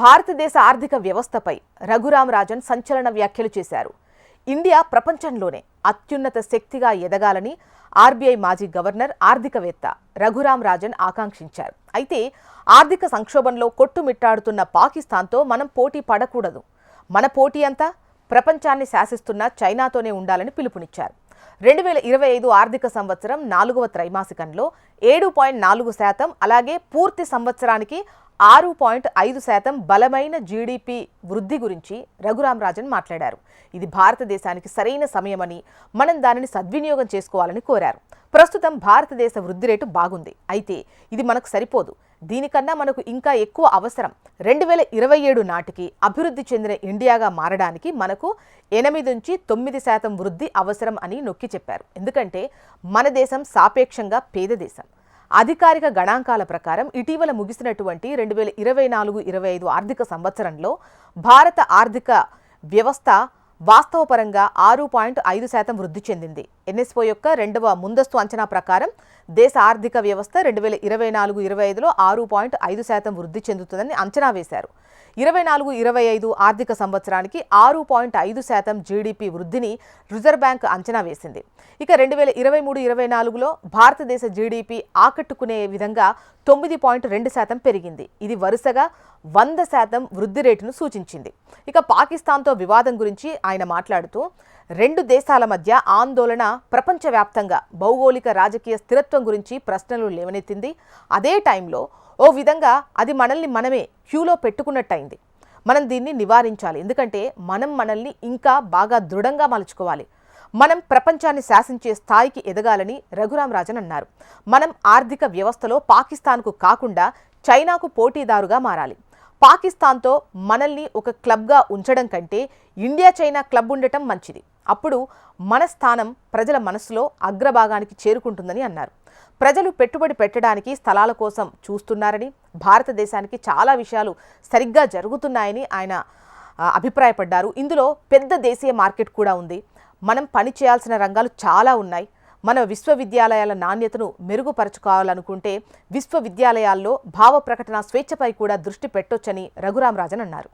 భారతదేశ ఆర్థిక వ్యవస్థపై రఘురామ్ రాజన్ సంచలన వ్యాఖ్యలు చేశారు. ఇండియా ప్రపంచంలోనే అత్యున్నత శక్తిగా ఎదగాలని ఆర్బీఐ మాజీ గవర్నర్, ఆర్థికవేత్త రఘురామ్ రాజన్ ఆకాంక్షించారు. అయితే ఆర్థిక సంక్షోభంలో కొట్టుమిట్టాడుతున్న పాకిస్తాన్తో మనం పోటీ పడకూడదు. మన పోటీ అంతా ప్రపంచాన్ని శాసిస్తున్న చైనాతోనే ఉండాలని పిలుపునిచ్చారు. 2025 ఆర్థిక సంవత్సరం 4వ త్రైమాసికంలో 7.4%, అలాగే పూర్తి సంవత్సరానికి 6.5% బలమైన జీడీపీ వృద్ధి గురించి రఘురామ్ రాజన్ మాట్లాడారు. ఇది భారతదేశానికి సరైన సమయమని, మనం దానిని సద్వినియోగం చేసుకోవాలని కోరారు. ప్రస్తుతం భారతదేశ వృద్ధి రేటు బాగుంది, అయితే ఇది మనకు సరిపోదు. దీనికన్నా మనకు ఇంకా ఎక్కువ అవసరం. 2027 నాటికి అభివృద్ధి చెందిన ఇండియాగా మారడానికి మనకు 8-9% వృద్ధి అవసరం అని నొక్కి చెప్పారు. ఎందుకంటే మన దేశం సాపేక్షంగా పేద దేశం. అధికారిక గణాంకాల ప్రకారం ఇటీవల ముగిసినటువంటి 2024-25 ఆర్థిక సంవత్సరంలో భారత ఆర్థిక వ్యవస్థ వాస్తవపరంగా 6.5% వృద్ధి చెందింది. ఎన్ఎస్ఓ యొక్క 2వ ముందస్తు అంచనా ప్రకారం దేశ ఆర్థిక వ్యవస్థ 2024-25లో 6.5% వృద్ధి చెందుతుందని అంచనా వేశారు. 24-25 ఆర్థిక సంవత్సరానికి 6.5% జీడీపీ వృద్ధిని రిజర్వ్ బ్యాంక్ అంచనా వేసింది. ఇక 2023-24లో భారతదేశ జీడీపీ ఆకట్టుకునే విధంగా 9.2% పెరిగింది. ఇది వరుసగా 100% వృద్ధి రేటును సూచించింది. ఇక పాకిస్తాన్తో వివాదం గురించి ఆయన మాట్లాడుతూ, 2 దేశాల మధ్య ఆందోళన ప్రపంచవ్యాప్తంగా భౌగోళిక రాజకీయ స్థిరత్వం గురించి ప్రశ్నలు లేవనెత్తింది. అదే టైంలో ఓ విధంగా అది మనమే క్యూలో పెట్టుకున్నట్టయింది. మనం దీన్ని నివారించాలి. ఎందుకంటే మనం మనల్ని ఇంకా బాగా దృఢంగా మలుచుకోవాలి. మనం ప్రపంచాన్ని శాసించే స్థాయికి ఎదగాలని రఘురామ్ రాజన్ అన్నారు. మనం ఆర్థిక వ్యవస్థలో పాకిస్తాన్కు కాకుండా చైనాకు పోటీదారుగా మారాలి. పాకిస్తాన్తో మనల్ని ఒక క్లబ్గా ఉంచడం కంటే ఇండియా చైనా క్లబ్ ఉండటం మంచిది. అప్పుడు మన స్థానం ప్రజల మనసులో అగ్రభాగానికి చేరుకుంటుందని అన్నారు. ప్రజలు పెట్టుబడి పెట్టడానికి స్థలాల కోసం చూస్తున్నారని, భారతదేశానికి చాలా విషయాలు సరిగ్గా జరుగుతున్నాయని ఆయన అభిప్రాయపడ్డారు. ఇందులో పెద్ద దేశీయ మార్కెట్ కూడా ఉంది. మనం పని చేయాల్సిన రంగాలు చాలా ఉన్నాయి. మన విశ్వవిద్యాలయాల నాణ్యతను మెరుగుపరచుకోవాలనుకుంటే విశ్వవిద్యాలయాల్లో భావ ప్రకటన స్వేచ్ఛపై కూడా దృష్టి పెట్టొచ్చని రఘురామ్ రాజన్ అన్నారు.